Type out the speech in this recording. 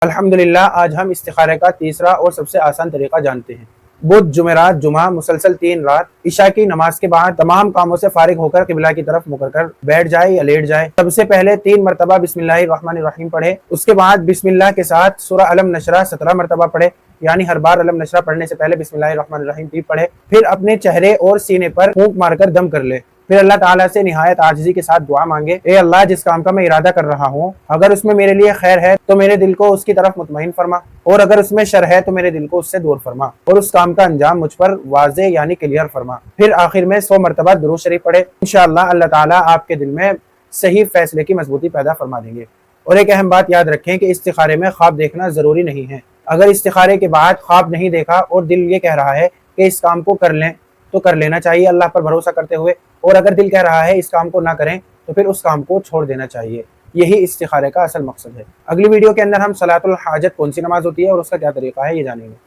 الحمدللہ آج ہم استخارے کا تیسرا اور سب سے آسان طریقہ جانتے ہیں۔ بدھ، جمعرات، جمعہ مسلسل 3 رات عشاء کی نماز کے بعد تمام کاموں سے فارغ ہو کر قبلہ کی طرف مڑ کر بیٹھ جائے یا لیٹ جائے۔ سب سے پہلے 3 مرتبہ بسم اللہ الرحمن الرحیم پڑھے، اس کے بعد بسم اللہ کے ساتھ سورہ علم نشرہ 17 مرتبہ پڑھے، یعنی ہر بار علم نشرہ پڑھنے سے پہلے بسم اللہ الرحمن الرحیم بھی پڑھے۔ پھر اپنے چہرے اور سینے پر پھونک مار کر دم کر لے۔ پھر اللہ تعالیٰ سے نہایت عاجزی کے ساتھ دعا مانگے، اے اللہ جس کام کا میں ارادہ کر رہا ہوں، اگر اس میں میرے لیے خیر ہے تو میرے دل کو اس کی طرف مطمئن فرما، اور اگر اس میں شر ہے تو میرے دل کو اس سے دور فرما، اور اس کام کا انجام مجھ پر واضح یعنی کلیئر فرما۔ پھر آخر میں 100 مرتبہ درود شریف پڑھے، انشاءاللہ اللہ تعالیٰ آپ کے دل میں صحیح فیصلے کی مضبوطی پیدا فرما دیں گے۔ اور ایک اہم بات یاد رکھیں کہ استخارے میں خواب دیکھنا ضروری نہیں ہے۔ اگر استخارے کے بعد خواب نہیں دیکھا اور دل یہ کہہ رہا ہے کہ اس کام کو کر لیں تو کر لینا چاہیے اللہ پر بھروسہ کرتے ہوئے، اور اگر دل کہہ رہا ہے اس کام کو نہ کریں تو پھر اس کام کو چھوڑ دینا چاہیے۔ یہی استخارے کا اصل مقصد ہے۔ اگلی ویڈیو کے اندر ہم صلاۃ الحاجت کون سی نماز ہوتی ہے اور اس کا کیا طریقہ ہے یہ جانیں گے۔